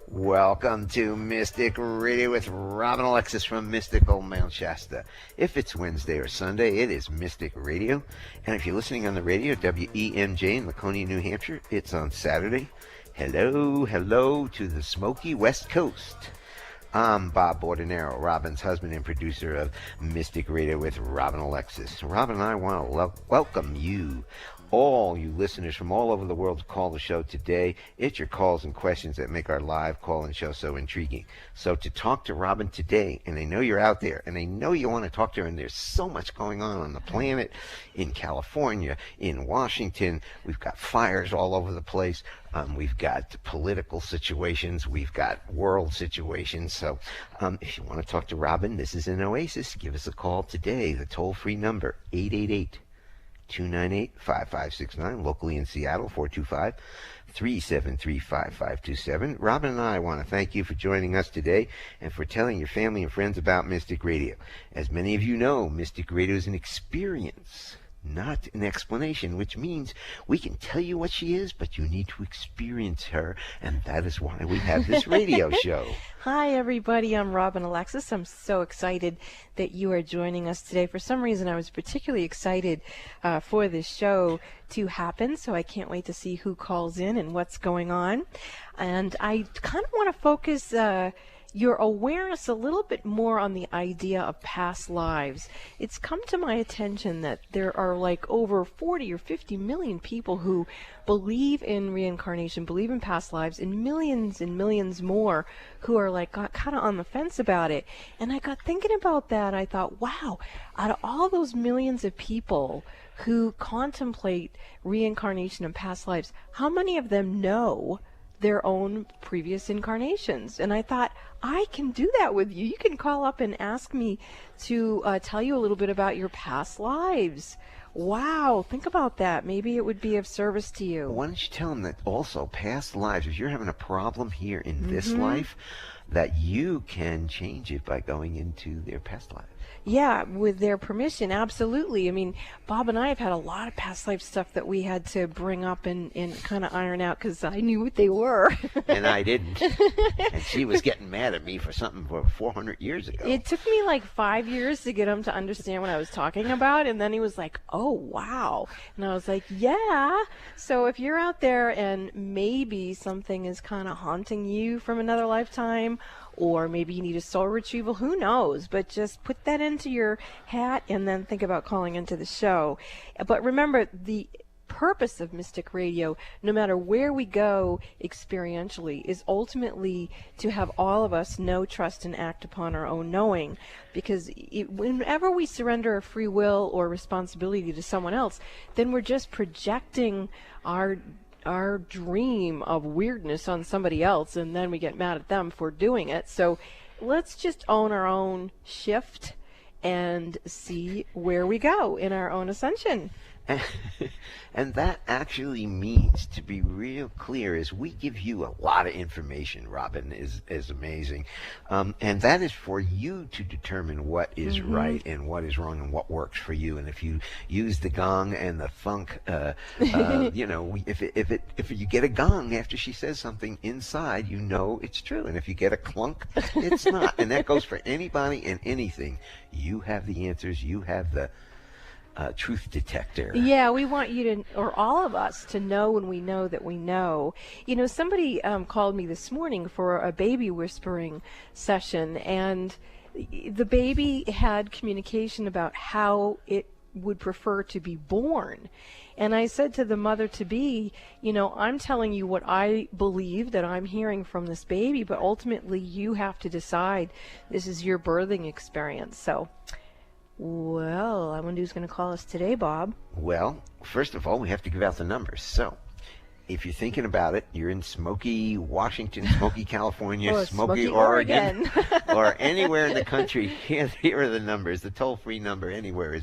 Welcome to Mystic Radio with Robin Alexis from Mystical Mount Shasta. If it's Wednesday or Sunday, it is Mystic Radio. And if you're listening on the radio, WEMJ in Laconia, New Hampshire, it's on Saturday. Hello to the smoky West Coast. I'm Bob Bordenero, Robin's husband and producer of Mystic Radio with Robin Alexis. Robin and I want to welcome you, all you listeners from all over the world, to call the show today. It's your calls and questions that make our live call-in show so intriguing. So to talk to Robin today, and I know you're out there, and I know you want to talk to her, and there's so much going on the planet, in California, in Washington. We've got fires all over the place. We've got political situations. We've got world situations. So if you want to talk to Robin, this is an oasis. Give us a call today. The toll-free number, 888-298-5569. Locally in Seattle, 425-373-5527. Robin and I want to thank you for joining us today and for telling your family and friends about Mystic Radio. As many of you know, Mystic Radio is an experience, not an explanation, which means we can tell you what she is, but you need to experience her, and that is why we have this radio show. Hi, everybody. I'm Robin Alexis. I'm so excited that you are joining us today. For some reason, I was particularly excited for this show to happen, so I can't wait to see who calls in and what's going on. And I kind of want to focus your awareness a little bit more on the idea of past lives. It's come to my attention that there are like over 40 or 50 million people who believe in reincarnation, believe in past lives, and millions more who are like kind of on the fence about it. And I got thinking about that. I thought, wow, out of all those millions of people who contemplate reincarnation and past lives, how many of them know their own previous incarnations? And I thought, I can do that with you. You can call up and ask me to tell you a little bit about your past lives. Wow, think about that. Maybe it would be of service to you. Why don't you tell them that also past lives, if you're having a problem here in this life, that you can change it by going into their past life. Yeah, with their permission, absolutely. I mean, Bob and I have had a lot of past life stuff that we had to bring up and kind of iron out because I knew what they were. And I didn't. And she was getting mad at me for something for 400 years ago. It took me like 5 years to get him to understand what I was talking about, and then he was like, oh, wow. And I was like, yeah. So if you're out there and maybe something is kind of haunting you from another lifetime, or maybe you need a soul retrieval, who knows? But just put that into your hat and then think about calling into the show. But remember, the purpose of Mystic Radio, no matter where we go experientially, is ultimately to have all of us know, trust, and act upon our own knowing. Because whenever we surrender our free will or responsibility to someone else, then we're just projecting our dream of weirdness on somebody else, and then we get mad at them for doing it. So let's just own our own shift and see where we go in our own ascension. And that actually means, to be real clear, is we give you a lot of information. Robin is amazing. And that is for you to determine what is right and what is wrong and what works for you. And if you use the gong and the thunk, you know, if you get a gong after she says something inside, you know it's true. And if you get a clunk, it's not. And that goes for anybody and anything. You have the answers. You have the truth detector. Yeah, we want you to, or all of us, to know when we know that we know. You know, somebody called me this morning for a baby whispering session, and the baby had communication about how it would prefer to be born. And I said to the mother-to-be, you know, I'm telling you what I believe that I'm hearing from this baby, but ultimately you have to decide. This is your birthing experience. So, well, I wonder who's going to call us today, Bob. Well, first of all, we have to give out the numbers. So, if you're thinking about it, you're in smoky Washington, smoky California, smoky Oregon, or anywhere in the country, here are the numbers. The toll-free number anywhere is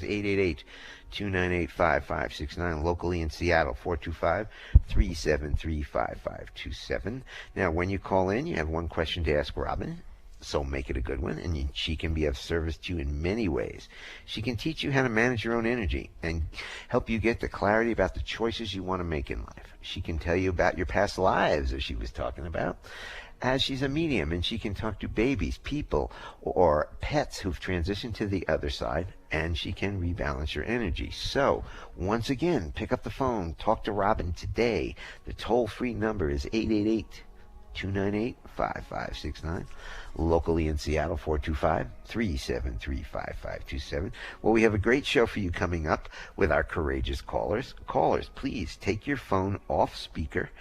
888-298-5569. Locally in Seattle, 425-373-5527. Now, when you call in, you have one question to ask Robin. So make it a good one, and she can be of service to you in many ways. She can teach you how to manage your own energy and help you get the clarity about the choices you want to make in life. She can tell you about your past lives, as she was talking about, as she's a medium, and she can talk to babies, people, or pets who've transitioned to the other side, and she can rebalance your energy. So, once again, pick up the phone, talk to Robin today. The toll-free number is 888-298-5569. Locally in Seattle, 425-373-5527. Well, we have a great show for you coming up with our courageous callers. Callers, please take your phone off speaker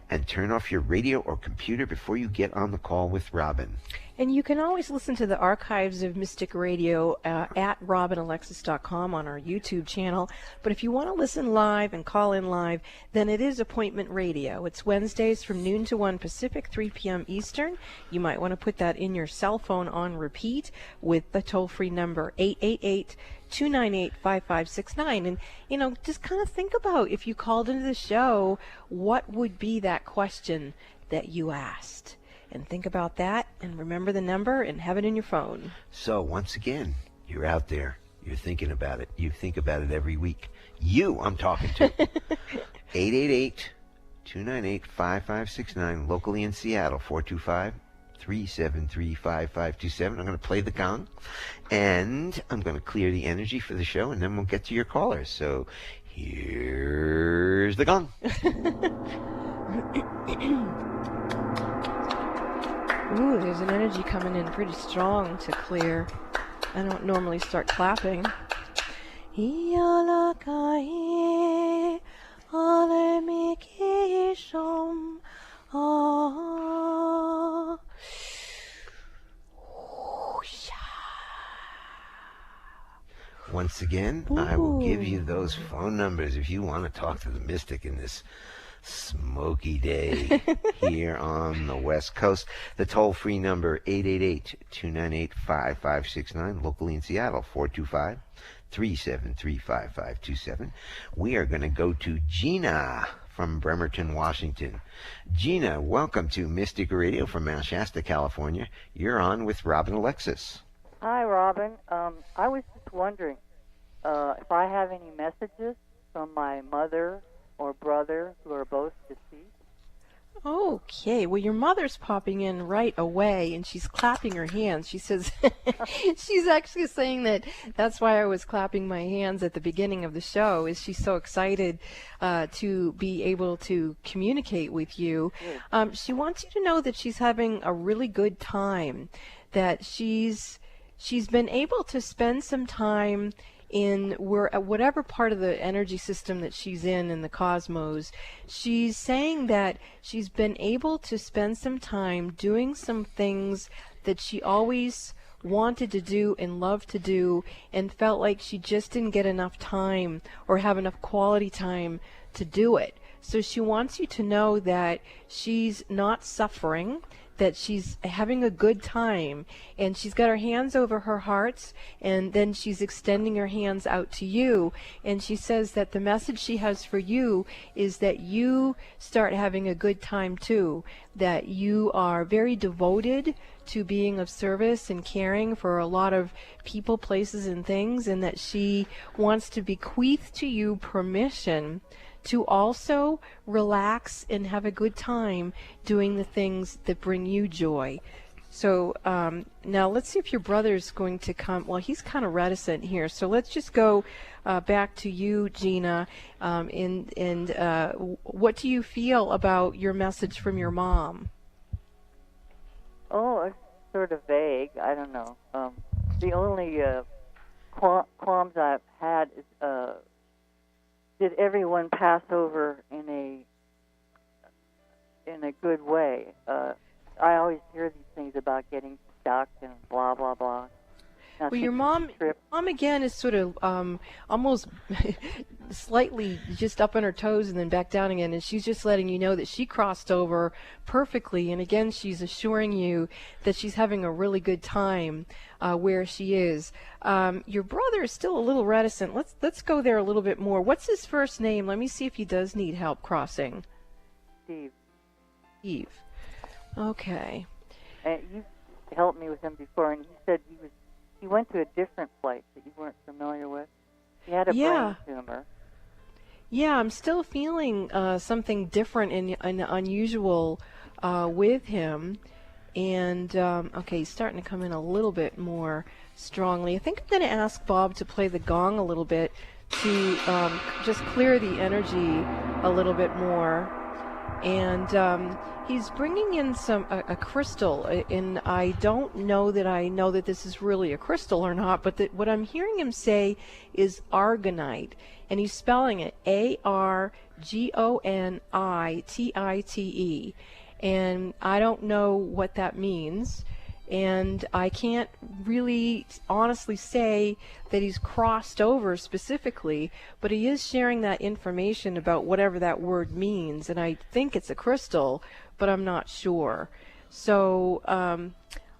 and turn off your radio or computer before you get on the call with Robin. And you can always listen to the archives of Mystic Radio at robinalexis.com on our YouTube channel. But if you want to listen live and call in live, then it is appointment radio. It's Wednesdays from noon to 1 Pacific, 3 p.m. Eastern. You might want to put that in your cell phone on repeat with the toll-free number 888-298-5569. And, just kind of think about, if you called into the show, what would be that question that you asked? And think about that, and remember the number, and have it in your phone. So, once again, you're out there. You're thinking about it. You think about it every week. You, I'm talking to. 888-298-5569, locally in Seattle, 425-373-5527. I'm going to play the gong, and I'm going to clear the energy for the show, and then we'll get to your callers. So, here's the gong. Ooh, there's an energy coming in pretty strong to clear. I don't normally start clapping. Once again, I will give you those phone numbers if you want to talk to the mystic in this smoky day here on the West Coast. The toll-free number, 888-298-5569, locally in Seattle, 425-373-5527. We are going to go to Gina from Bremerton, Washington. Gina, welcome to Mystic Radio from Mount Shasta, California. You're on with Robin Alexis. Hi, Robin. I was just wondering if I have any messages from my mother or brother who are both deceased. Okay, well, your mother's popping in right away, and she's clapping her hands. She says, she's actually saying that's why I was clapping my hands at the beginning of the show, is she's so excited to be able to communicate with you. She wants you to know that she's having a really good time, that she's been able to spend some time in whatever part of the energy system that she's in the cosmos. She's saying that she's been able to spend some time doing some things that she always wanted to do and loved to do, and felt like she just didn't get enough time or have enough quality time to do it. So she wants you to know that she's not suffering, that she's having a good time, and she's got her hands over her heart, and then she's extending her hands out to you, and she says that the message she has for you is that you start having a good time too, that you are very devoted to being of service and caring for a lot of people, places, and things, and that she wants to bequeath to you permission to also relax and have a good time doing the things that bring you joy. So now let's see if your brother's going to come. Well, he's kind of reticent here, so let's just go back to you, Gina, and what do you feel about your message from your mom? Oh, it's sort of vague. I don't know. The only qualms I've had is, did everyone pass over in a good way? I always hear these things about getting stuck and blah blah blah. Now, well, your mom again is sort of almost slightly just up on her toes and then back down again, and she's just letting you know that she crossed over perfectly. And again, she's assuring you that she's having a really good time where she is. Your brother is still a little reticent. Let's go there a little bit more. What's his first name? Let me see if he does need help crossing. Steve. Steve. Okay. helped me with him before, and he said he went to a different place that you weren't familiar with. He had a brain tumor. Yeah, I'm still feeling something different and unusual with him. And, okay, he's starting to come in a little bit more strongly. I think I'm going to ask Bob to play the gong a little bit to just clear the energy a little bit more. And he's bringing in a crystal, and I don't know that I know that this is really a crystal or not, but what I'm hearing him say is argonite, and he's spelling it ARGONITITE, and I don't know what that means, and I can't really honestly say that he's crossed over specifically, but he is sharing that information about whatever that word means, and I think it's a crystal, but I'm not sure. So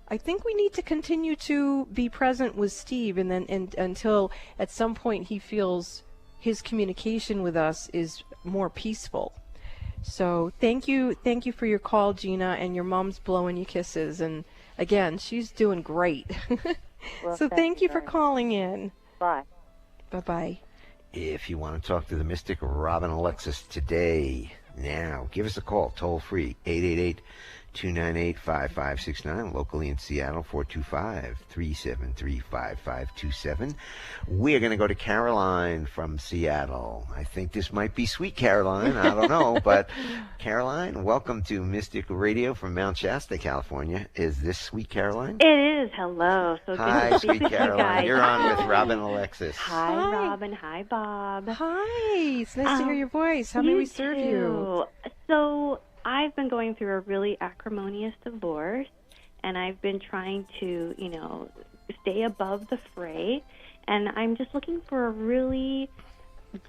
I think we need to continue to be present with Steve, and then until at some point he feels his communication with us is more peaceful. So thank you for your call, Gina, and your mom's blowing you kisses, and again, she's doing great. Well, so thank you for calling in. Bye. Bye-bye. If you want to talk to the mystic Robin Alexis today, now, give us a call, toll free, 888-298-5569, locally in Seattle, 425-373-5527. We're going to go to Caroline from Seattle. I think this might be Sweet Caroline, I don't know, but Caroline, welcome to Mystic Radio from Mount Shasta, California. Is this Sweet Caroline? It is. Hello. So good Hi, to speak Sweet with you Caroline. guys. You're on with Robin Alexis. Hi, Hi. Robin. Hi, Bob. Hi, it's nice to hear your voice. How may we serve you? So I've been going through a really acrimonious divorce, and I've been trying to, stay above the fray, and I'm just looking for a really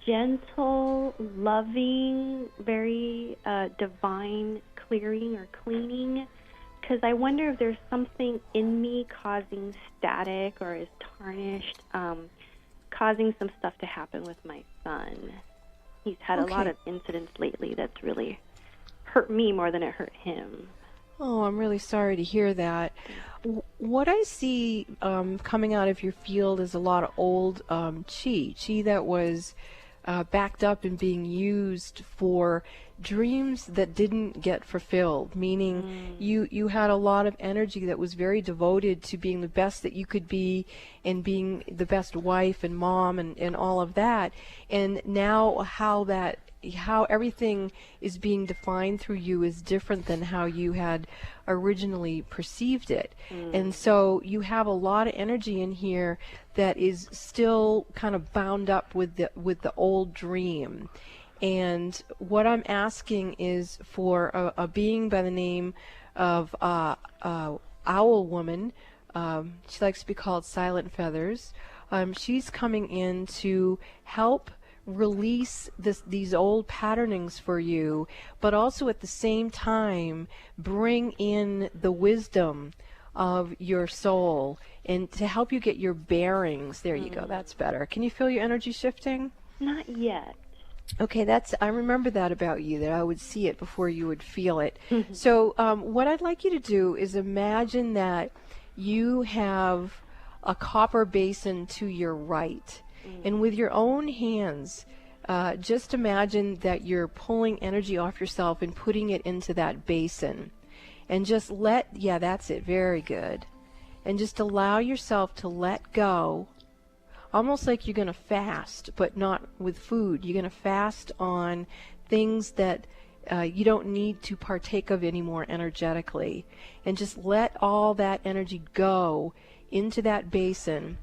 gentle, loving, very divine clearing or cleaning, because I wonder if there's something in me causing static or is tarnished, causing some stuff to happen with my son. He's had a lot of incidents lately that's really hurt me more than it hurt him. Oh, I'm really sorry to hear that. What I see coming out of your field is a lot of old chi that was backed up and being used for dreams that didn't get fulfilled, meaning you had a lot of energy that was very devoted to being the best that you could be and being the best wife and mom and all of that. And now how everything is being defined through you is different than how you had originally perceived it. And so you have a lot of energy in here that is still kind of bound up with the old dream. And what I'm asking is for a being by the name of Owl Woman. She likes to be called Silent Feathers. She's coming in to help release these old patternings for you, but also at the same time bring in the wisdom of your soul and to help you get your bearings. There you go. That's better. Can you feel your energy shifting? Not yet. Okay, I remember that about you, that I would see it before you would feel it. So what I'd like you to do is imagine that you have a copper basin to your right. And with your own hands, just imagine that you're pulling energy off yourself and putting it into that basin. And just that's it, very good. And just allow yourself to let go, almost like you're going to fast, but not with food. You're going to fast on things that you don't need to partake of anymore energetically. And just let all that energy go into that basin.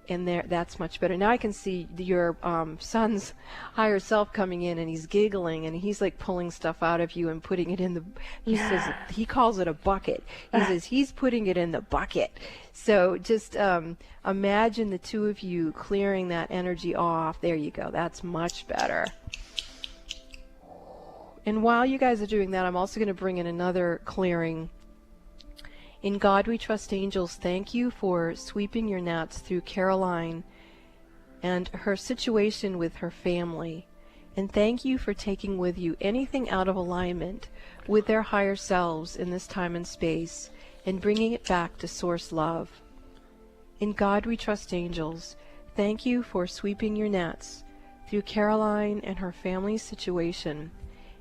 And that's much better. Now I can see your son's higher self coming in, and he's giggling, and he's like pulling stuff out of you and putting it in he says, he calls it a bucket. He says he's putting it in the bucket. So just imagine the two of you clearing that energy off. There you go. That's much better. And while you guys are doing that, I'm also going to bring in another clearing. In God we trust, angels, thank you for sweeping your nets through Caroline and her situation with her family. And thank you for taking with you anything out of alignment with their higher selves in this time and space. and bringing it back to source love. In God we trust, angels. Thank you for sweeping your nets through Caroline and her family's situation,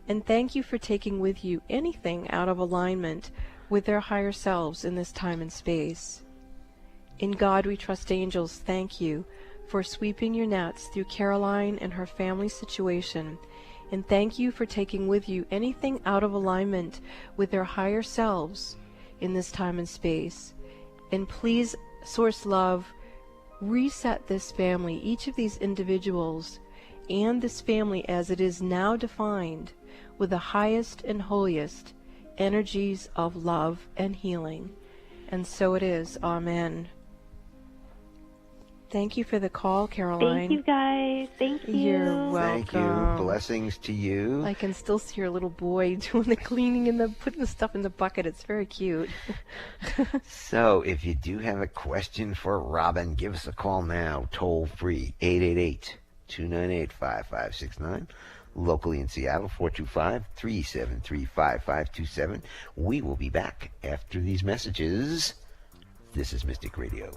and thank you for taking with you anything out of alignment with their higher selves in this time and space. In God we trust, angels. Thank you for sweeping your nets through Caroline and her family's situation, and thank you for taking with you anything out of alignment with their higher selves in this time and space. And please, Source Love, reset this family, each of these individuals, and this family as it is now defined, with the highest and holiest energies of love and healing. And so it is. Amen. Thank you for the call, Caroline. Thank you, guys. Thank you. You're welcome. Thank you. Blessings to you. I can still see your little boy doing the cleaning and putting the stuff in the bucket. It's very cute. So, if you do have a question for Robin, give us a call now. Toll free, 888-298-5569. Locally in Seattle, 425-373-5527. We will be back after these messages. This is Mystic Radio.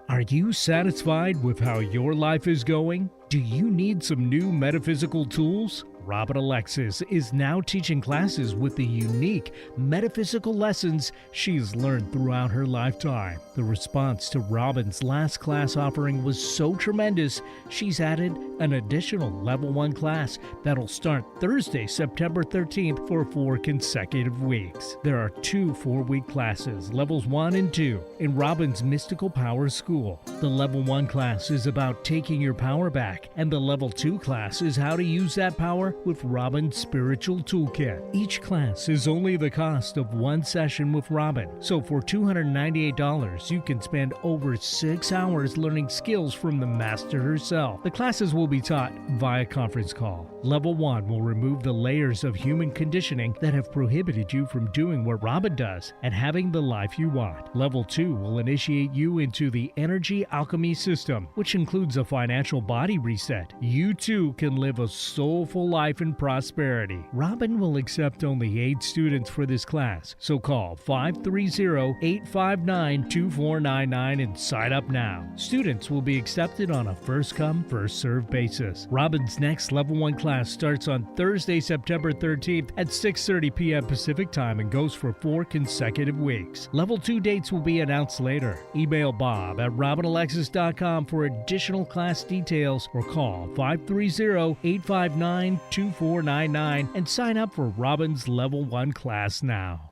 Are you satisfied with how your life is going? Do you need some new metaphysical tools? Robin Alexis is now teaching classes with the unique metaphysical lessons she's learned throughout her lifetime. The response to Robin's last class offering was so tremendous, she's added an additional Level 1 class that'll start Thursday, September 13th for 4 consecutive weeks. There are 2 4-week classes, Levels 1 and 2, in Robin's Mystical Power School. The Level 1 class is about taking your power back, and the Level 2 class is how to use that power with Robin's Spiritual Toolkit. Each class is only the cost of 1 session with Robin, so for $298, you can spend over 6 hours learning skills from the master herself. The classes will be taught via conference call. Level 1 will remove the layers of human conditioning that have prohibited you from doing what Robin does and having the life you want. Level 2 will initiate you into the energy alchemy system, which includes a financial body reset. You too can live a soulful life and prosperity. Robin will accept only 8 students for this class, so call 530-859-2499 and sign up now. Students will be accepted on a first-come, first-served basis. Robin's next Level 1 class starts on Thursday, September 13th at 6:30 p.m. Pacific Time and goes for 4 consecutive weeks. Level 2 dates will be announced later. Email Bob at robinalexis.com for additional class details or call 530-859-2499 and sign up for Robin's Level 1 class now.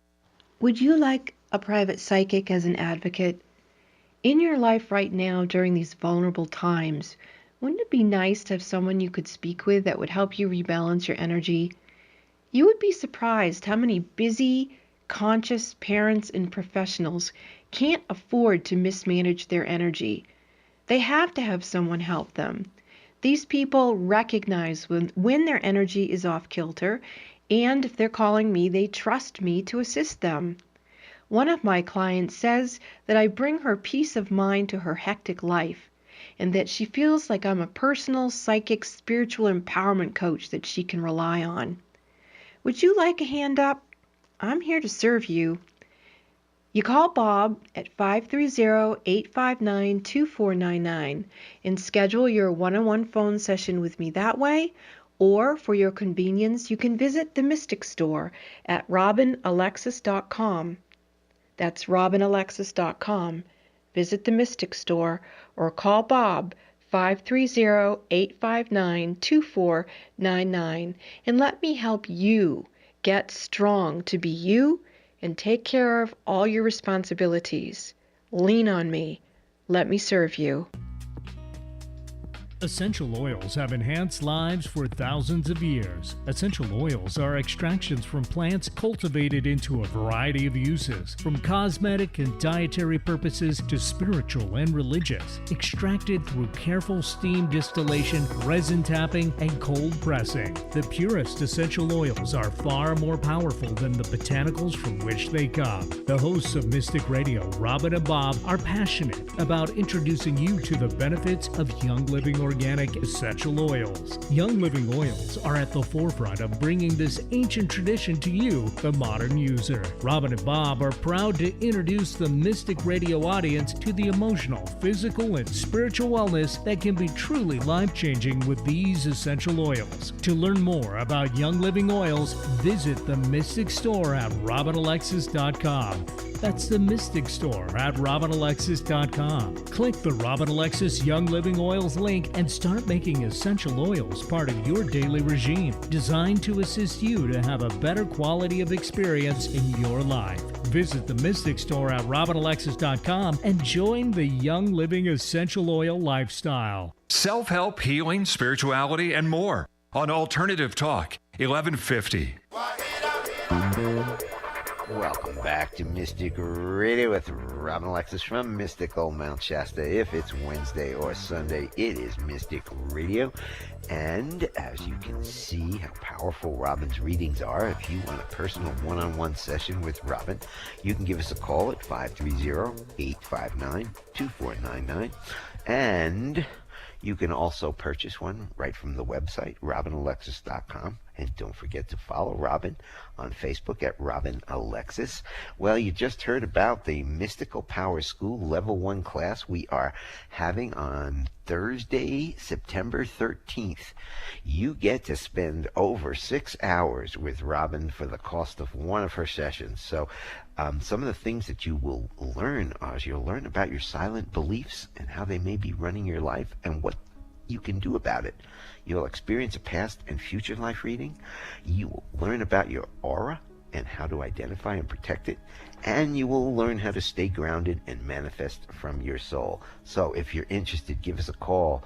Would you like a private psychic as an advocate? In your life right now during these vulnerable times, wouldn't it be nice to have someone you could speak with that would help you rebalance your energy? You would be surprised how many busy, conscious parents and professionals can't afford to mismanage their energy. They have to have someone help them. These people recognize when their energy is off kilter, and if they're calling me, they trust me to assist them. One of my clients says that I bring her peace of mind to her hectic life, and that she feels like I'm a personal, psychic, spiritual empowerment coach that she can rely on. Would you like a hand up? I'm here to serve you. You call Bob at 530-859-2499 and schedule your one-on-one phone session with me that way, or for your convenience, you can visit the Mystic Store at robinalexis.com. That's robinalexis.com. Visit the Mystic Store or call Bob 530-859-2499 and let me help you get strong to be you and take care of all your responsibilities. Lean on me. Let me serve you. Essential oils have enhanced lives for thousands of years. Essential oils are extractions from plants cultivated into a variety of uses, from cosmetic and dietary purposes to spiritual and religious, extracted through careful steam distillation, resin tapping, and cold pressing. The purest essential oils are far more powerful than the botanicals from which they come. The hosts of Mystic Radio, Robin and Bob, are passionate about introducing you to the benefits of young living organisms. organic essential oils. Young Living Oils are at the forefront of bringing this ancient tradition to you, the modern user. Robin and Bob are proud to introduce the Mystic Radio audience to the emotional, physical, and spiritual wellness that can be truly life-changing with these essential oils. To learn more about Young Living Oils, visit the Mystic Store at robinalexis.com. That's the Mystic Store at robinalexis.com. Click the Robin Alexis Young Living Oils link and start making essential oils part of your daily regime, designed to assist you to have a better quality of experience in your life. Visit the Mystic Store at robinalexis.com and join the Young Living Essential Oil lifestyle. Self-help, healing, spirituality, and more on Alternative Talk, 1150. Welcome back to Mystic Radio with Robin Alexis from Mystical Mount Shasta. If it's Wednesday or Sunday, it is Mystic Radio. And as you can see how powerful Robin's readings are, if you want a personal one-on-one session with Robin, you can give us a call at 530-859-2499. And you can also purchase one right from the website, robinalexis.com. And don't forget to follow Robin on Facebook at Robin Alexis. Well, you just heard about the Mystical Power School Level 1 class we are having on Thursday, September 13th. You get to spend over 6 hours with Robin for the cost of one of her sessions. So some of the things that you will learn is you'll learn about your silent beliefs and how they may be running your life and what you can do about it. You'll experience a past and future life reading. You will learn about your aura and how to identify and protect it. And you will learn how to stay grounded and manifest from your soul. So if you're interested, give us a call.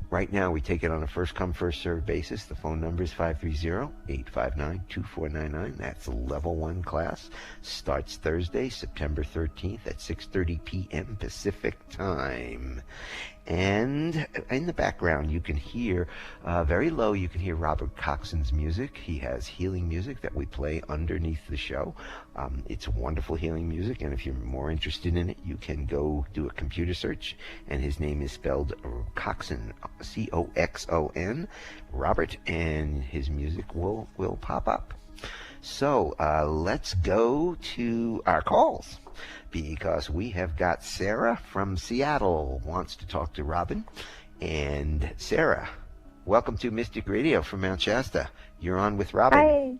Right now, we take it on a first-come, first-served basis. The phone number is 530-859-2499. That's a Level 1 class. Starts Thursday, September 13th at 6:30 p.m. Pacific Time. And in the background, you can hear, very low, you can hear Robert Coxon's music. He has healing music that we play underneath the show. It's wonderful healing music, and if you're more interested in it, you can go do a computer search, and his name is spelled Coxon, C-O-X-O-N, Robert, and his music will pop up. So let's go to our calls, because we have got Sarah from Seattle wants to talk to Robin. And Sarah, welcome to Mystic Radio from Mount Shasta. You're on with Robin. Hi.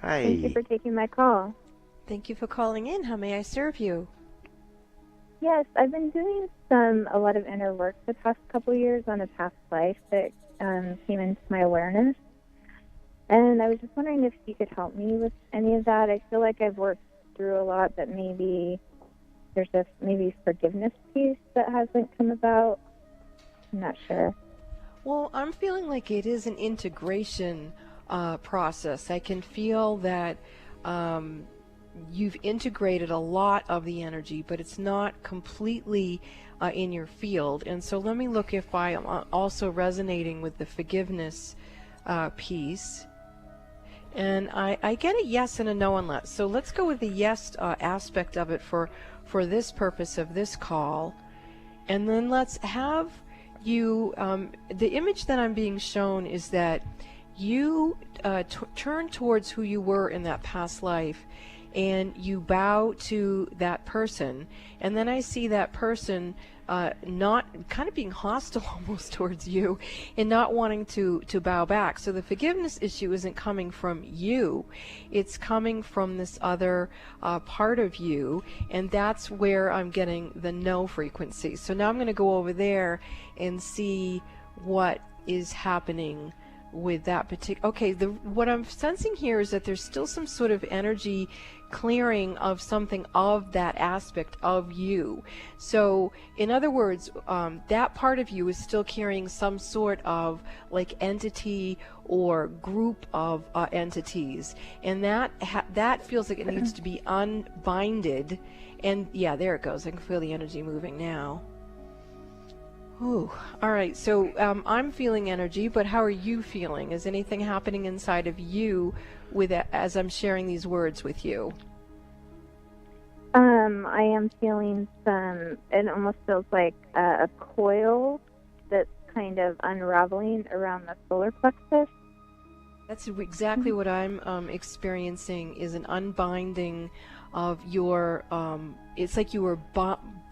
Hi. Thank you for taking my call. Thank you for calling in. How may I serve you? Yes, I've been doing a lot of inner work the past couple years on a past life that came into my awareness. And I was just wondering if you could help me with any of that. I feel like I've worked through a lot, but maybe there's a forgiveness piece that hasn't come about. I'm not sure. Well, I'm feeling like it is an integration process. I can feel that you've integrated a lot of the energy, but it's not completely in your field. And so let me look if I am also resonating with the forgiveness piece. And I get a yes and a no on that. So let's go with the yes aspect of it for this purpose of this call. And then let's have you, the image that I'm being shown is that you turn towards who you were in that past life, and you bow to that person. And then I see that person not kind of being hostile almost towards you and not wanting to bow back. So the forgiveness issue isn't coming from you. It's coming from this other part of you, and that's where I'm getting the no frequency. So now I'm going to go over there and see what is happening with that particular. Okay, what I'm sensing here is that there's still some sort of energy clearing of something of that aspect of you. So in other words, that part of you is still carrying some sort of like entity or group of entities, and that feels like it needs to be unbinded. And yeah, there it goes. I can feel the energy moving now. Ooh. All right, so I'm feeling energy, but how are you feeling? Is anything happening inside of you with as I'm sharing these words with you? I am feeling it almost feels like a coil that's kind of unraveling around the solar plexus. That's exactly what I'm experiencing, is an unbinding of your, it's like you were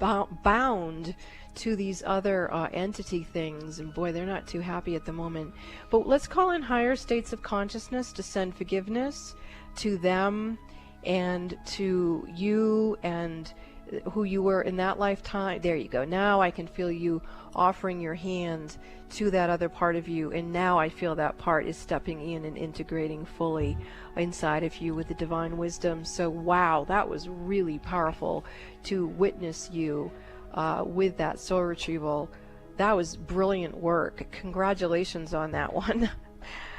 bound to these other entity things, and boy, they're not too happy at the moment. But let's call in higher states of consciousness to send forgiveness to them and to you and who you were in that lifetime. There you go. Now I can feel you offering your hand to that other part of you, and now I feel that part is stepping in and integrating fully inside of you with the divine wisdom. So wow, that was really powerful to witness you with that soul retrieval. That was brilliant work. Congratulations on that one.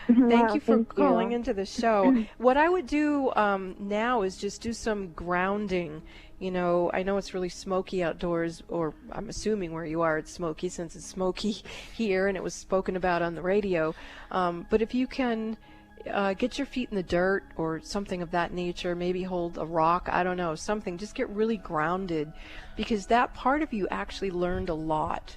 Thank you for calling into the show. What I would do now is just do some grounding. You know, I know it's really smoky outdoors, or I'm assuming where you are it's smoky, since it's smoky here and it was spoken about on the radio. But if you can get your feet in the dirt or something of that nature, maybe hold a rock, I don't know, something, just get really grounded, because that part of you actually learned a lot.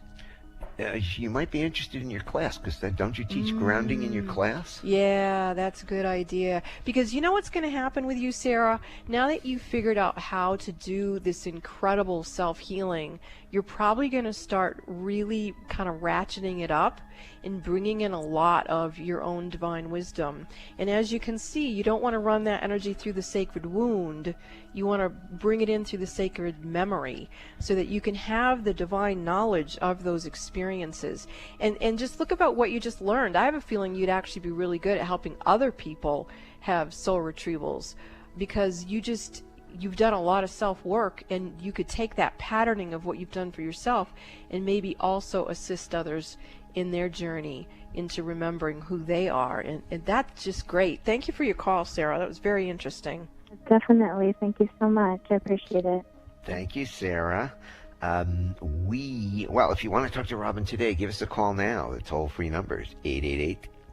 You might be interested in your class, because don't you teach grounding in your class? Yeah, that's a good idea. Because you know what's going to happen with you, Sarah? Now that you've figured out how to do this incredible self-healing, you're probably going to start really kind of ratcheting it up and bringing in a lot of your own divine wisdom. And as you can see, you don't want to run that energy through the sacred wound. You want to bring it in through the sacred memory, so that you can have the divine knowledge of those experiences. And just look about what you just learned. I have a feeling you'd actually be really good at helping other people have soul retrievals, because you've done a lot of self-work, and you could take that patterning of what you've done for yourself and maybe also assist others in their journey into remembering who they are. And that's just great. Thank you for your call, Sarah. That was very interesting. Definitely. Thank you so much. I appreciate it. Thank you, Sarah. Well, if you want to talk to Robin today, give us a call now. The toll-free number is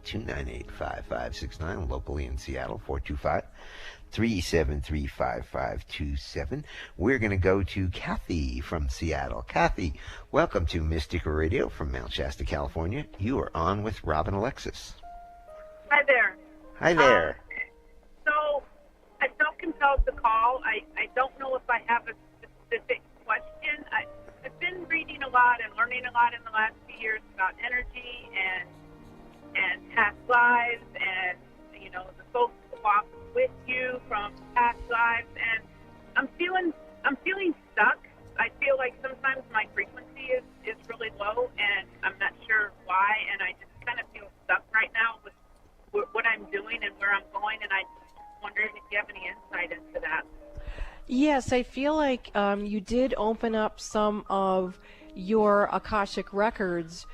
888-298-5569, locally in Seattle, 425-373-5527. We're going to go to Kathy from Seattle. Kathy, welcome to Mystic Radio from Mount Shasta, California. You are on with Robin Alexis. Hi there. Hi there. So I felt compelled to call. I don't know if I have a specific question. I've been reading a lot and learning a lot in the last few years about energy and past lives, and the folks who walk with you from past lives, and I'm feeling stuck. I feel like sometimes my frequency is really low, and I'm not sure why, and I just kind of feel stuck right now with what I'm doing and where I'm going, and I wondering if you have any insight into that. Yes, I feel like you did open up some of your Akashic records,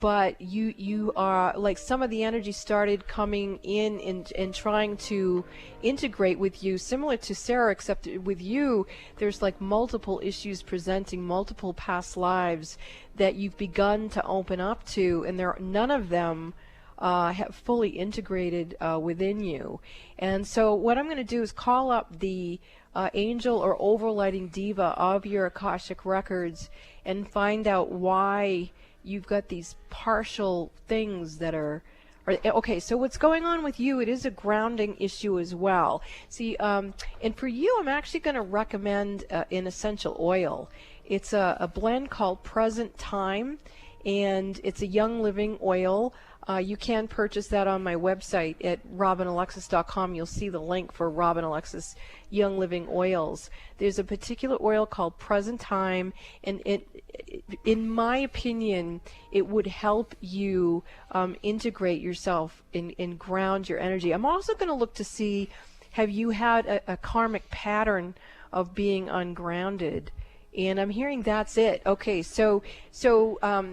but you are like, some of the energy started coming in and trying to integrate with you, similar to Sarah, except with you there's like multiple issues presenting, multiple past lives that you've begun to open up to, and none of them have fully integrated within you. And so what I'm going to do is call up the angel or overlighting diva of your Akashic records and find out why you've got these partial things that are okay. So what's going on with you, it is a grounding issue as well. See, and for you, I'm actually going to recommend an essential oil. It's a blend called Present Time, and it's a Young Living oil. You can purchase that on my website at robinalexis.com. You'll see the link for Robin Alexis Young Living Oils. There's a particular oil called Present Time, and in my opinion, it would help you integrate yourself and ground your energy. I'm also going to look to see, have you had a karmic pattern of being ungrounded? And I'm hearing that's it. Okay, so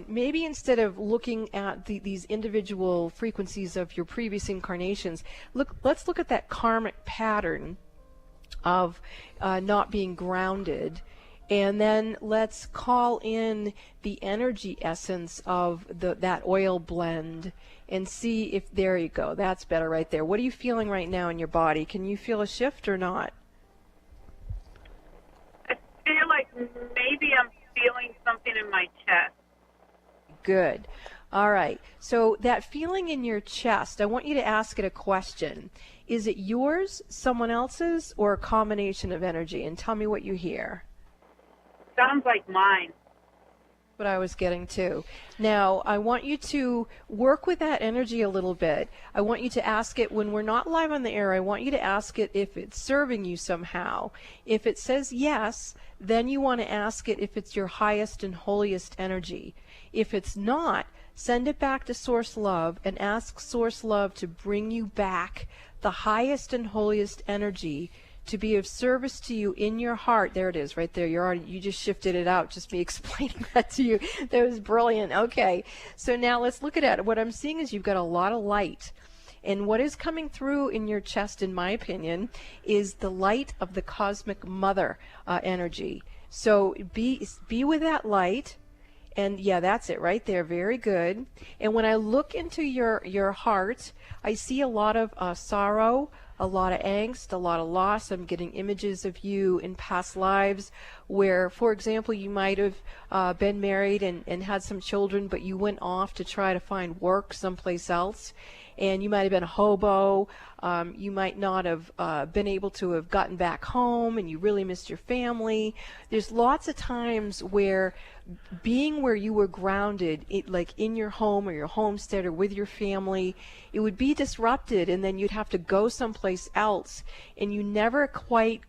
maybe instead of looking at these individual frequencies of your previous incarnations, let's look at that karmic pattern of not being grounded, and then let's call in the energy essence of that oil blend and see if, there you go, that's better right there. What are you feeling right now in your body? Can you feel a shift or not? I feel like maybe I'm feeling something in my chest. Good. All right. So that feeling in your chest, I want you to ask it a question. Is it yours, someone else's, or a combination of energy? And tell me what you hear. Sounds like mine. What I was getting to. Now, I want you to work with that energy a little bit. I want you to ask it when we're not live on the air. I want you to ask it if it's serving you somehow. If it says yes, then you want to ask it if it's your highest and holiest energy. If it's not, send it back to Source Love and ask Source Love to bring you back the highest and holiest energy to be of service to you in your heart. There it is, right there. You just shifted it out, just me explaining that to you. That was brilliant. Okay, so now let's look at it. What I'm seeing is you've got a lot of light. And what is coming through in your chest, in my opinion, is the light of the cosmic mother energy. So be with that light. And yeah, that's it right there. Very good. And when I look into your heart, I see a lot of sorrow, a lot of angst, a lot of loss. I'm getting images of you in past lives where, for example, you might have been married and had some children, but you went off to try to find work someplace else. And you might have been a hobo. You might not have been able to have gotten back home, and you really missed your family. There's lots of times where being where you were grounded, like in your home or your homestead or with your family, it would be disrupted, and then you'd have to go someplace else. And you never quite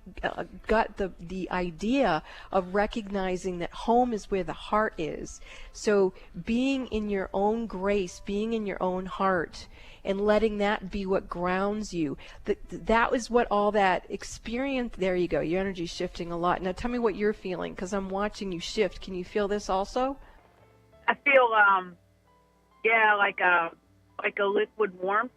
got the idea of recognizing that home is where the heart is. So being in your own grace, being in your own heart, and letting that be what grounds you. That was what all that experience, there you go, your energy's shifting a lot. Now tell me what you're feeling, because I'm watching you shift. Can you feel this also? I feel, like a liquid warmth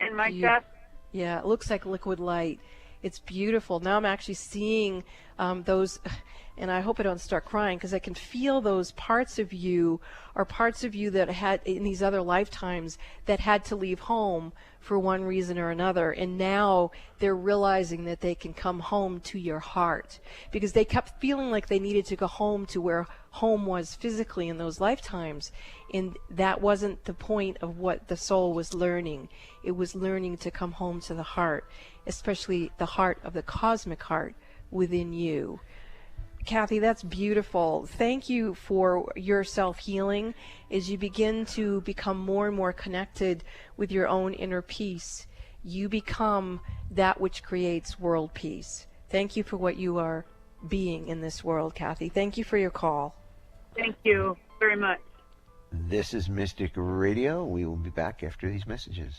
in my chest. Yeah, it looks like liquid light. It's beautiful. Now I'm actually seeing those, and I hope I don't start crying, because I can feel those parts of you, or parts of you that had in these other lifetimes that had to leave home for one reason or another, and now they're realizing that they can come home to your heart, because they kept feeling like they needed to go home to where home was physically in those lifetimes, and that wasn't the point of what the soul was learning. It was learning to come home to the heart, especially the heart of the cosmic heart within you. Kathy, that's beautiful. Thank you for your self-healing as you begin to become more and more connected with your own inner peace. You become that which creates world peace. Thank you for what you are being in this world, Kathy. Thank you for your call. Thank you very much. This is Mystic Radio. We will be back after these messages.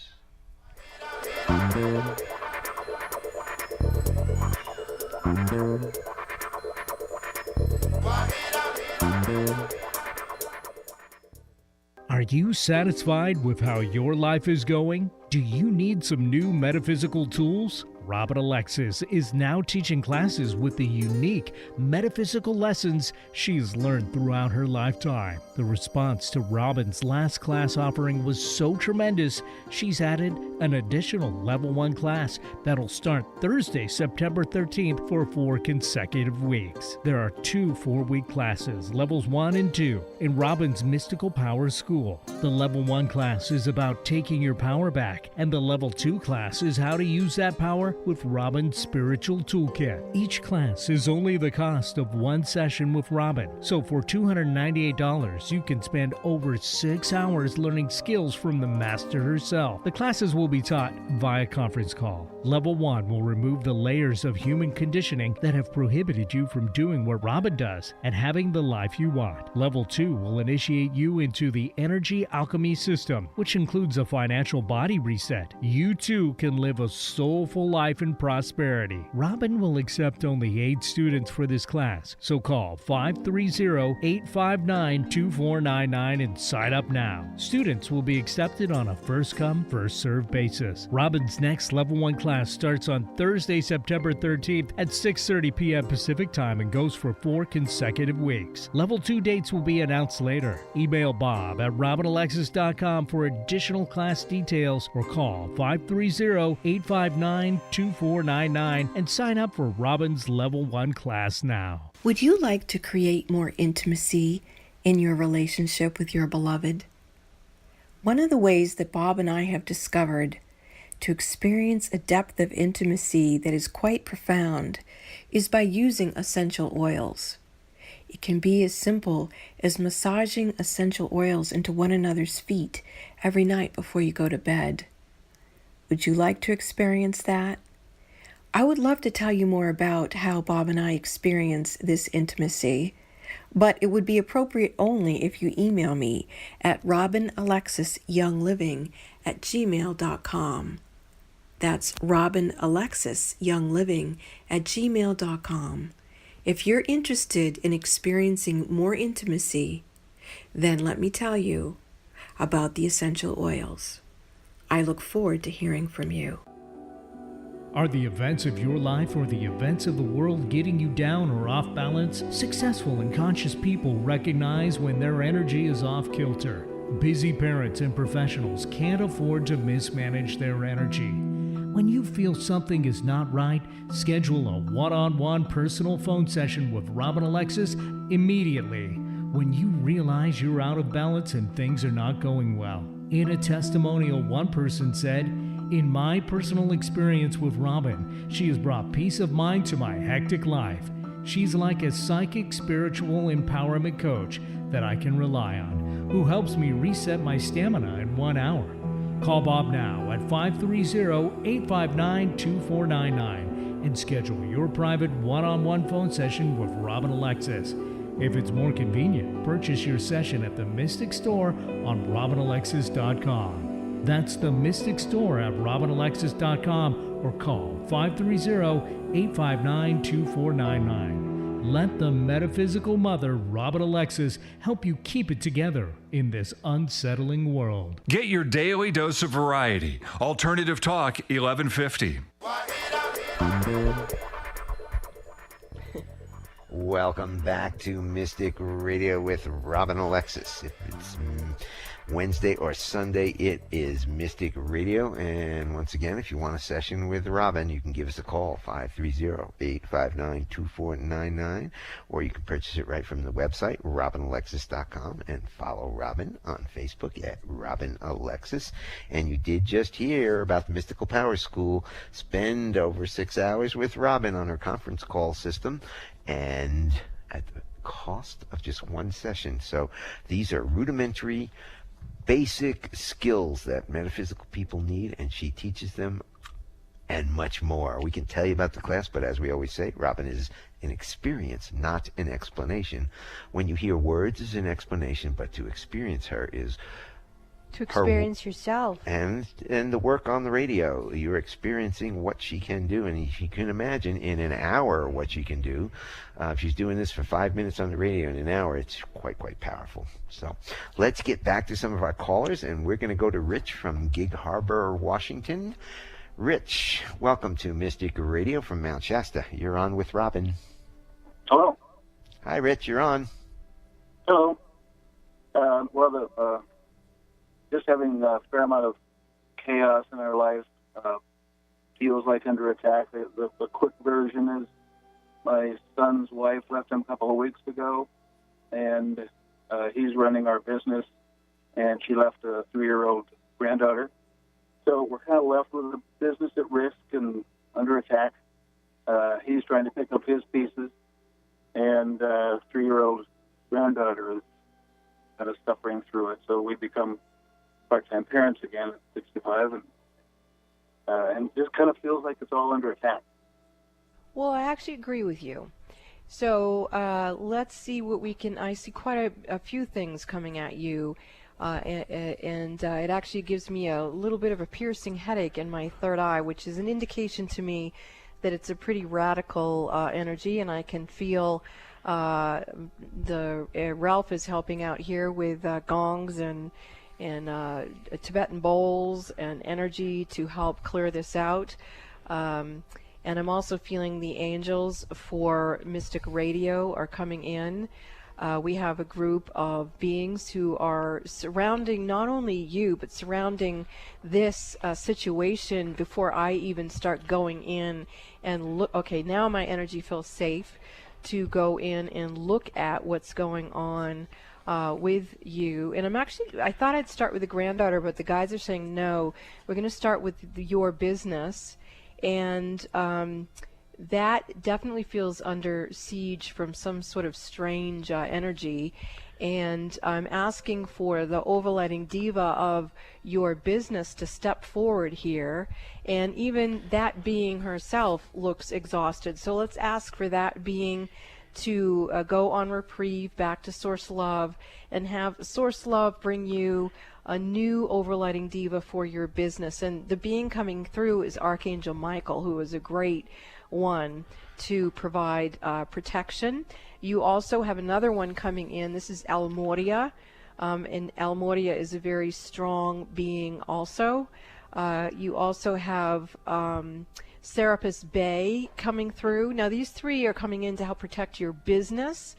Are you satisfied with how your life is going? Do you need some new metaphysical tools? Robin Alexis is now teaching classes with the unique metaphysical lessons she's learned throughout her lifetime. The response to Robin's last class offering was so tremendous, she's added an additional Level 1 class that'll start Thursday, September 13th for 4 consecutive weeks. There are 2 4-week classes, Levels 1 and 2, in Robin's Mystical Power School. The Level 1 class is about taking your power back, and the Level 2 class is how to use that power with Robin's Spiritual Toolkit. Each class is only the cost of one session with Robin, so for $298, you can spend over 6 hours learning skills from the master herself. The classes will be taught via conference call. Level 1 will remove the layers of human conditioning that have prohibited you from doing what Robin does and having the life you want. Level 2 will initiate you into the energy alchemy system, which includes a financial body reset. You too can live a soulful life in prosperity. Robin will accept only 8 students for this class, so call 530-859-2499 and sign up now. Students will be accepted on a first-come, first-served basis. Robin's next Level 1 class starts on Thursday, September 13th at 6:30 p.m. Pacific Time and goes for 4 consecutive weeks. Level 2 dates will be announced later. Email Bob at robinalexis.com for additional class details or call 530-859-2499 and sign up for Robin's Level 1 class now. Would you like to create more intimacy in your relationship with your beloved? One of the ways that Bob and I have discovered to experience a depth of intimacy that is quite profound is by using essential oils. It can be as simple as massaging essential oils into one another's feet every night before you go to bed. Would you like to experience that? I would love to tell you more about how Bob and I experience this intimacy, but it would be appropriate only if you email me at robinalexisyoungliving@gmail.com. That's robinalexisyoungliving@gmail.com. If you're interested in experiencing more intimacy, then let me tell you about the essential oils. I look forward to hearing from you. Are the events of your life or the events of the world getting you down or off balance? Successful and conscious people recognize when their energy is off kilter. Busy parents and professionals can't afford to mismanage their energy. When you feel something is not right, schedule a one-on-one personal phone session with Robin Alexis immediately when you realize you're out of balance and things are not going well. In a testimonial, one person said, "In my personal experience with Robin, she has brought peace of mind to my hectic life. She's like a psychic spiritual empowerment coach that I can rely on, who helps me reset my stamina in 1 hour." Call Bob now at 530-859-2499 and schedule your private one-on-one phone session with Robin Alexis. If it's more convenient, purchase your session at the Mystic Store on robinalexis.com. That's the Mystic Store at robinalexis.com or call 530-859-2499. Let the metaphysical mother, Robin Alexis, help you keep it together in this unsettling world. Get your daily dose of variety. Alternative Talk 1150. Welcome back to Mystic Radio with Robin Alexis. If it's Wednesday or Sunday, it is Mystic Radio. And once again, if you want a session with Robin, you can give us a call, 530-859-2499, or you can purchase it right from the website, robinalexis.com, and follow Robin on Facebook at Robin Alexis. And you did just hear about the Mystical Power School. Spend over 6 hours with Robin on her conference call system, and at the cost of just one session. So these are rudimentary, basic skills that metaphysical people need, and she teaches them and much more. We can tell you about the class, but as we always say, Robin is an experience, not an explanation. When you hear words is an explanation, but to experience her is To experience yourself. And the work on the radio. You're experiencing what she can do, and if you can imagine in an hour what she can do, if she's doing this for 5 minutes on the radio in an hour, it's quite powerful. So let's get back to some of our callers, and we're going to go to Rich from Gig Harbor, Washington. Rich, welcome to Mystic Radio from Mount Shasta. You're on with Robin. Hello. Hi, Rich. You're on. Hello. Just having a fair amount of chaos in our lives. Feels like under attack. The quick version is my son's wife left him a couple of weeks ago, and he's running our business, and she left a 3-year-old granddaughter. So we're kind of left with the business at risk and under attack. He's trying to pick up his pieces, and 3-year-old granddaughter is kind of suffering through it. So we become part-time parents again at 65, and just kind of feels like it's all under attack. Well, I actually agree with you. So let's see what we can. I see quite a few things coming at you, and it actually gives me a little bit of a piercing headache in my third eye, which is an indication to me that it's a pretty radical energy, and I can feel Ralph is helping out here with gongs and Tibetan bowls and energy to help clear this out. And I'm also feeling the angels for Mystic Radio are coming in. We have a group of beings who are surrounding not only you, but surrounding this situation before I even start going in and look. Okay, now my energy feels safe. to go in and look at what's going on with you. And I thought I'd start with the granddaughter, but the guys are saying no, we're going to start with your business. And that definitely feels under siege from some sort of strange energy. And I'm asking for the overlighting diva of your business to step forward here. And even that being herself looks exhausted. So let's ask for that being to go on reprieve back to Source Love and have Source Love bring you a new overlighting diva for your business. And the being coming through is Archangel Michael, who is a great one to provide protection. You also have another one coming in. This is Almoria, and Almoria is a very strong being also. You also have Serapis Bay coming through. Now these three are coming in to help protect your business.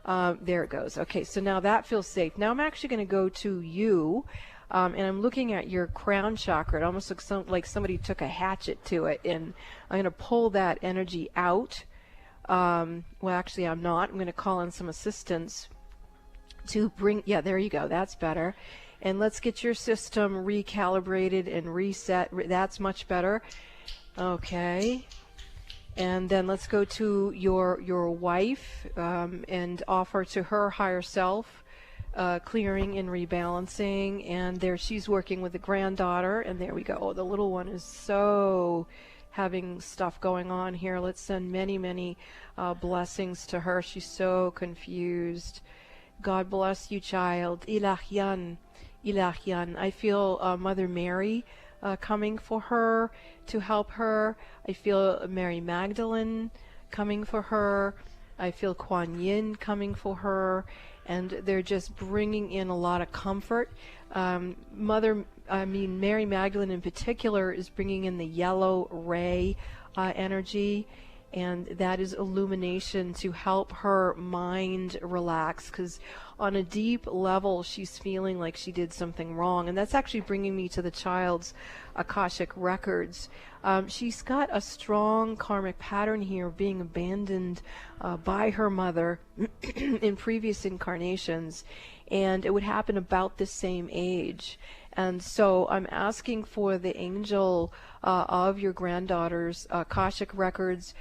There it goes. Okay, so now that feels safe. Now I'm actually going to go to you, and I'm looking at your crown chakra. It almost looks like somebody took a hatchet to it, and I'm going to pull that energy out. Well, actually, I'm not. I'm going to call on some assistance to bring, yeah, there you go. That's better. And let's get your system recalibrated and reset. That's much better. Okay. And then let's go to your wife and offer to her higher self clearing and rebalancing. And there she's working with the granddaughter. And there we go. Oh, the little one is so having stuff going on here. Let's send many, many blessings to her. She's so confused. God bless you, child. Ilahyan, Ilahyan. I feel Mother Mary coming for her to help her. I feel Mary Magdalene coming for her. I feel Kuan Yin coming for her. And they're just bringing in a lot of comfort. Mary Magdalene in particular is bringing in the yellow ray energy, and that is illumination to help her mind relax, because on a deep level she's feeling like she did something wrong. And that's actually bringing me to the child's Akashic records. She's got a strong karmic pattern here of being abandoned by her mother in previous incarnations, and it would happen about the same age. And so I'm asking for the angel of your granddaughter's Akashic records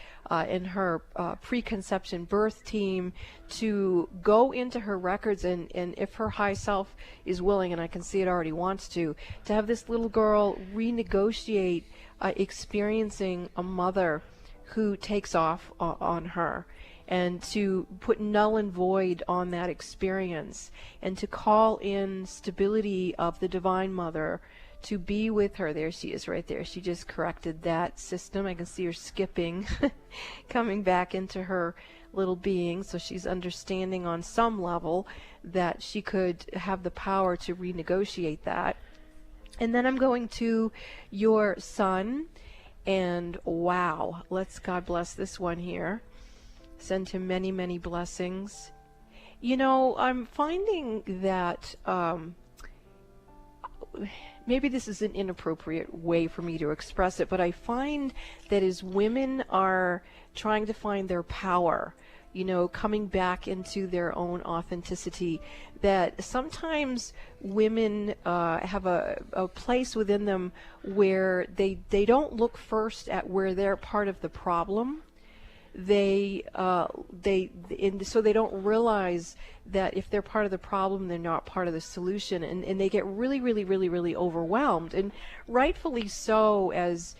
in her preconception birth team to go into her records, and if her high self is willing, and I can see it already wants to have this little girl renegotiate experiencing a mother who takes off on her, and to put null and void on that experience, and to call in stability of the Divine Mother to be with her. There she is right there. She just corrected that system. I can see her skipping, coming back into her little being, so she's understanding on some level that she could have the power to renegotiate that. And then I'm going to your son, and wow, let's God bless this one here. Send him many, many blessings. You know, I'm finding that maybe this is an inappropriate way for me to express it, but I find that as women are trying to find their power, you know, coming back into their own authenticity, that sometimes women have a place within them where they don't look first at where they're part of the problem. So they don't realize that if they're part of the problem, they're not part of the solution, and they get really, really, really, really overwhelmed, and rightfully so, as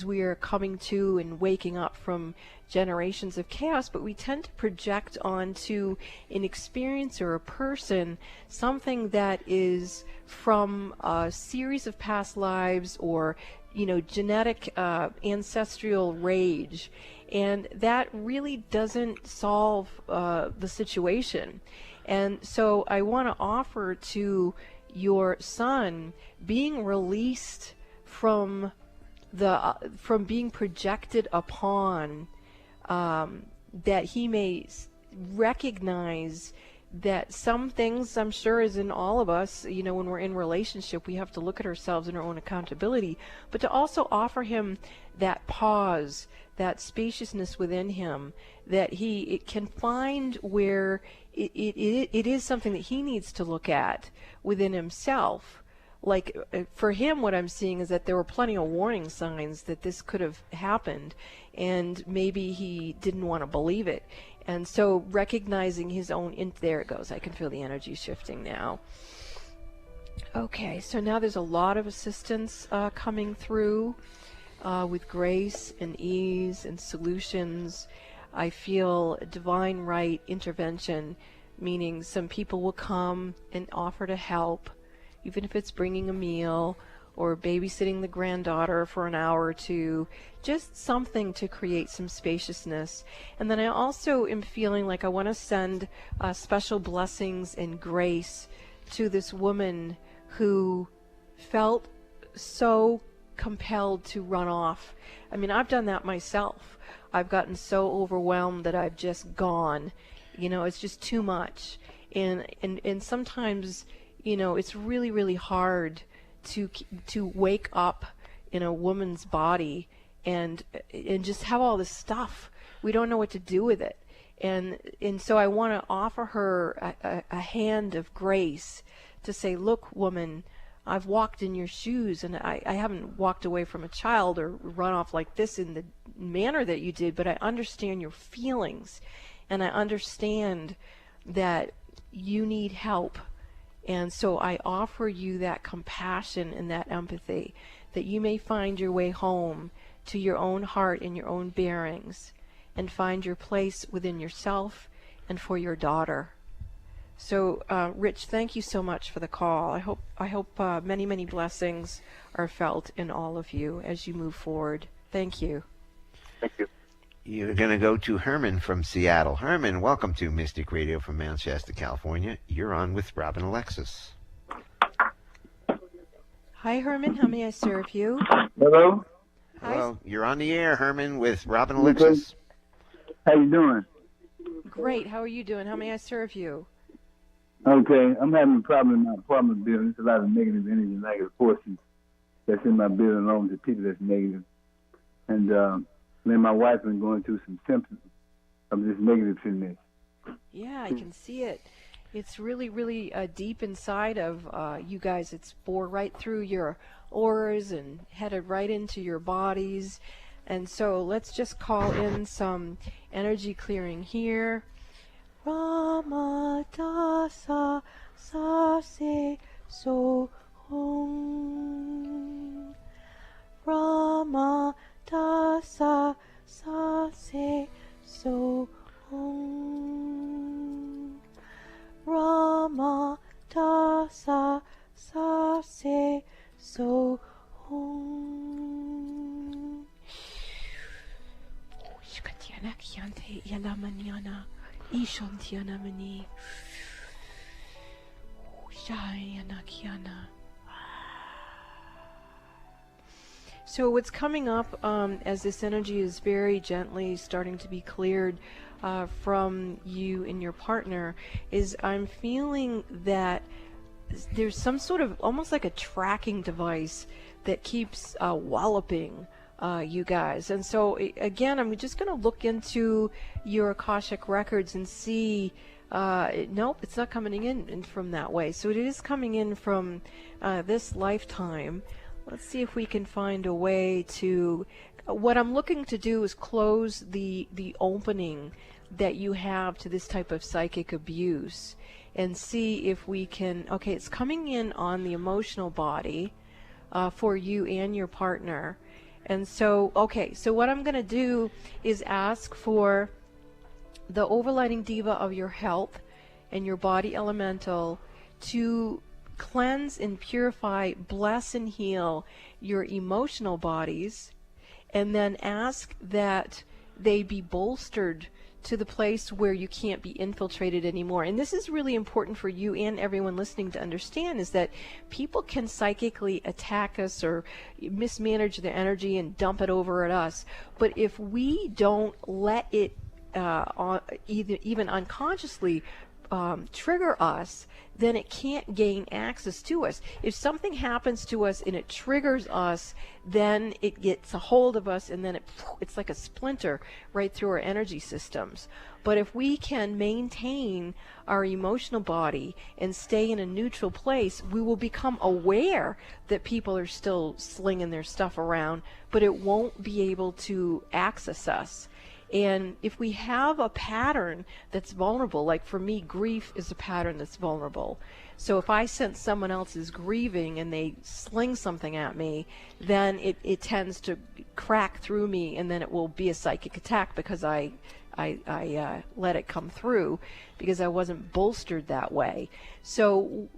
we are coming to and waking up from generations of chaos. But we tend to project onto an experience or a person something that is from a series of past lives, or, you know, genetic ancestral rage. And that really doesn't solve the situation. And so I want to offer to your son being released from being projected upon, that he may recognize that some things, I'm sure, is in all of us, you know, when we're in relationship, we have to look at ourselves and our own accountability, but to also offer him that pause, that spaciousness within him, that it can find where it is something that he needs to look at within himself. Like for him, what I'm seeing is that there were plenty of warning signs that this could have happened, and maybe he didn't want to believe it. And so recognizing his own, there it goes, I can feel the energy shifting now. Okay, so now there's a lot of assistance coming through with grace and ease and solutions. I feel divine right intervention, meaning some people will come and offer to help, even if it's bringing a meal or babysitting the granddaughter for an hour or two, just something to create some spaciousness. And then I also am feeling like I want to send special blessings and grace to this woman who felt so compelled to run off. I mean, I've done that myself. I've gotten so overwhelmed that I've just gone. You know, it's just too much. And sometimes, you know, it's really, really hard to wake up in a woman's body and just have all this stuff. We don't know what to do with it. And so I want to offer her a hand of grace to say, look, woman, I've walked in your shoes, and I haven't walked away from a child or run off like this in the manner that you did, but I understand your feelings, and I understand that you need help. And so I offer you that compassion and that empathy, that you may find your way home to your own heart and your own bearings, and find your place within yourself and for your daughter. So, Rich, thank you so much for the call. I hope many, many blessings are felt in all of you as you move forward. Thank you. Thank you. You're going to go to Herman from Seattle. Herman, welcome to Mystic Radio from Mount Shasta, California. You're on with Robin Alexis. Hi, Herman. How may I serve you? Hello. Hello. You're on the air, Herman, with Robin Alexis. How you doing? Great. How are you doing? How may I serve you? Okay, I'm having a problem in my apartment building. There's a lot of negative energy, negative forces that's in my building, along with the people that's negative. And then my wife been going through some symptoms of this negativeness. Yeah, I can see it. It's really, really deep inside of you guys. It's bored right through your auras and headed right into your bodies. And so let's just call in some energy clearing here. Ramadasa Sase So Hong Ramadasa Sase So Hong Ramadasa Sase So Hong Shkatiana Kiante Yala Manana Ishantiana Mani Shayana Kiana. So what's coming up as this energy is very gently starting to be cleared from you and your partner is I'm feeling that there's some sort of almost like a tracking device that keeps walloping you guys. And so again, I'm just going to look into your Akashic records and see nope, it's not coming in from that way. So it is coming in from this lifetime. Let's see if we can find a way to, what I'm looking to do is close the opening that you have to this type of psychic abuse and see if we can, okay, it's coming in on the emotional body for you and your partner. And so, okay, so what I'm going to do is ask for the overlighting diva of your health and your body elemental to cleanse and purify, bless and heal your emotional bodies, and then ask that they be bolstered to the place where you can't be infiltrated anymore. And this is really important for you and everyone listening to understand, is that people can psychically attack us or mismanage their energy and dump it over at us. But if we don't let it even unconsciously trigger us, then it can't gain access to us. If something happens to us and it triggers us, then it gets a hold of us, and then it's like a splinter right through our energy systems. But if we can maintain our emotional body and stay in a neutral place, we will become aware that people are still slinging their stuff around, but it won't be able to access us. And if we have a pattern that's vulnerable, like for me, grief is a pattern that's vulnerable. So if I sense someone else is grieving and they sling something at me, then it tends to crack through me, and then it will be a psychic attack because I let it come through because I wasn't bolstered that way. So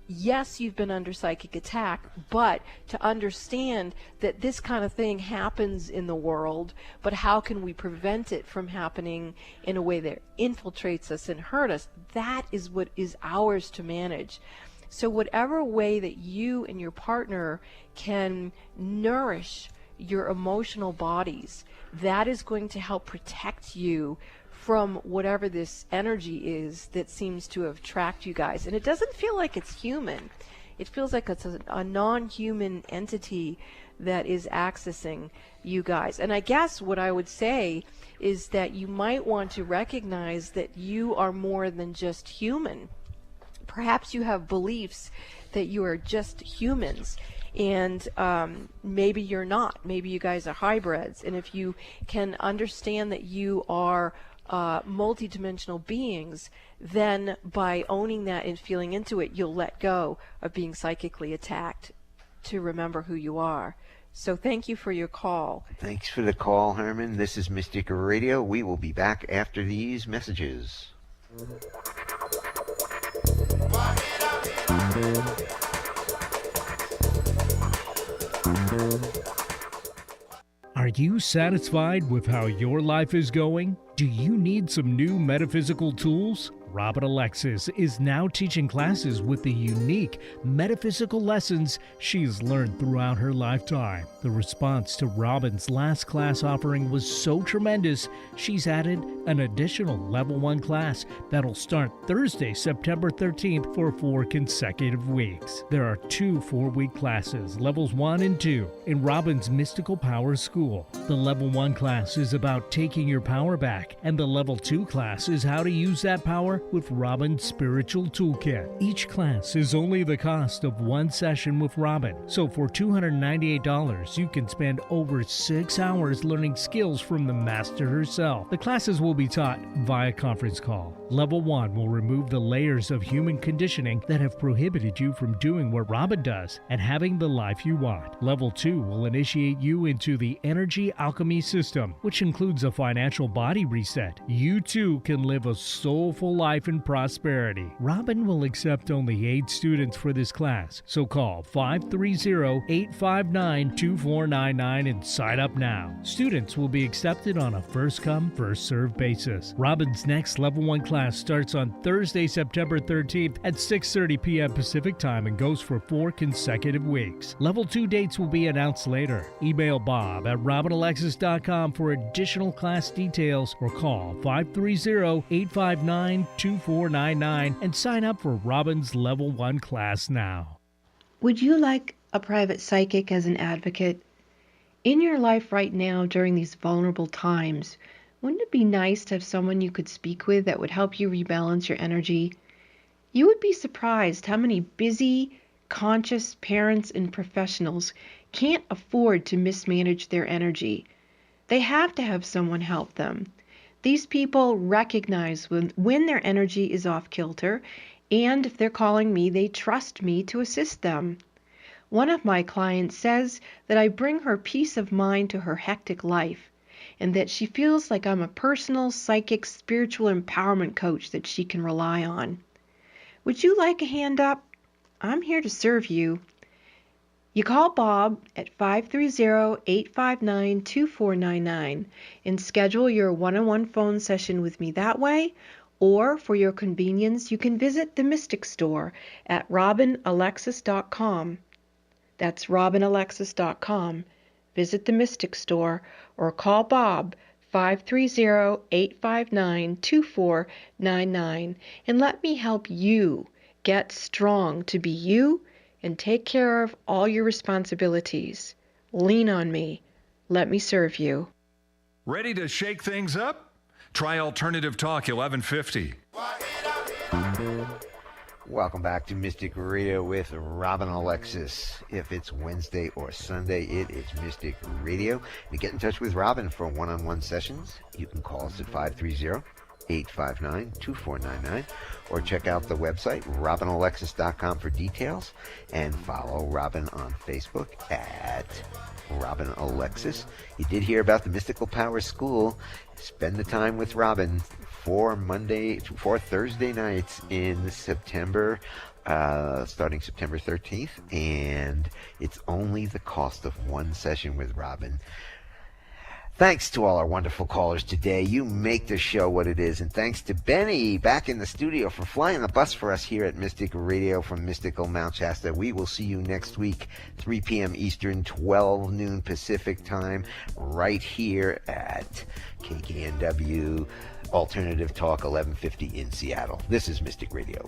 yes, you've been under psychic attack, but to understand that this kind of thing happens in the world, but how can we prevent it from happening in a way that infiltrates us and hurt us? That is what is ours to manage. So whatever way that you and your partner can nourish your emotional bodies, that is going to help protect you from whatever this energy is that seems to have tracked you guys. And it doesn't feel like it's human. It feels like it's a non-human entity that is accessing you guys. And I guess what I would say is that you might want to recognize that you are more than just human. Perhaps you have beliefs that you are just humans, and maybe you're not. Maybe you guys are hybrids. And if you can understand that you are multidimensional beings, then by owning that and feeling into it, you'll let go of being psychically attacked to remember who you are. So thank you for your call. Thanks for the call, Herman. This is Mystic Radio. We will be back after these messages. Are you satisfied with how your life is going? Do you need some new metaphysical tools? Robin Alexis is now teaching classes with the unique metaphysical lessons she's learned throughout her lifetime. The response to Robin's last class offering was so tremendous, she's added an additional Level 1 class that'll start Thursday, September 13th for 4 consecutive weeks. There are 2 4-week classes, Levels 1 and 2, in Robin's Mystical Power School. The Level 1 class is about taking your power back, and the Level 2 class is how to use that power with Robin's Spiritual Toolkit. Each class is only the cost of one session with Robin, so for $298, you can spend over 6 hours learning skills from the master herself. The classes will be taught via conference call. Level 1 will remove the layers of human conditioning that have prohibited you from doing what Robin does and having the life you want. Level 2 will initiate you into the energy alchemy system, which includes a financial body reset. You too can live a soulful life in prosperity. Robin will accept only 8 students for this class, so call 530-859-2499 and sign up now. Students will be accepted on a first-come, first-served basis. Robin's next Level 1 class starts on Thursday, September 13th at 6:30 p.m. Pacific Time and goes for 4 consecutive weeks. Level 2 dates will be announced later. Email Bob at robinalexis.com for additional class details or call 530-859-2499 and sign up for Robin's Level 1 class now. Would you like a private psychic as an advocate? In your life right now during these vulnerable times, wouldn't it be nice to have someone you could speak with that would help you rebalance your energy? You would be surprised how many busy, conscious parents and professionals can't afford to mismanage their energy. They have to have someone help them. These people recognize when their energy is off kilter, and if they're calling me, they trust me to assist them. One of my clients says that I bring her peace of mind to her hectic life, and that she feels like I'm a personal, psychic, spiritual empowerment coach that she can rely on. Would you like a hand up? I'm here to serve you. You call Bob at 530-859-2499 and schedule your one-on-one phone session with me that way, or for your convenience, you can visit the Mystic Store at robinalexis.com. That's robinalexis.com. Visit the Mystic Store or call Bob 530-859-2499 and let me help you get strong to be you and take care of all your responsibilities. Lean on me. Let me serve you. Ready to shake things up? Try Alternative Talk 1150. Welcome back to Mystic Radio with Robin Alexis. If it's Wednesday or Sunday, it is Mystic Radio. To get in touch with Robin for one-on-one sessions, you can call us at 530-859-2499 or check out the website, robinalexis.com, for details, and follow Robin on Facebook at Robin Alexis. You did hear about the Mystical Power School. Spend the time with Robin for Thursday nights in September, starting September 13th, and it's only the cost of one session with Robin. Thanks to all our wonderful callers today. You make the show what it is. And thanks to Benny back in the studio for flying the bus for us here at Mystic Radio from Mystical Mount Shasta. We will see you next week, 3 p.m. Eastern, 12 noon Pacific time, right here at KKNW Alternative Talk 1150 in Seattle. This is Mystic Radio.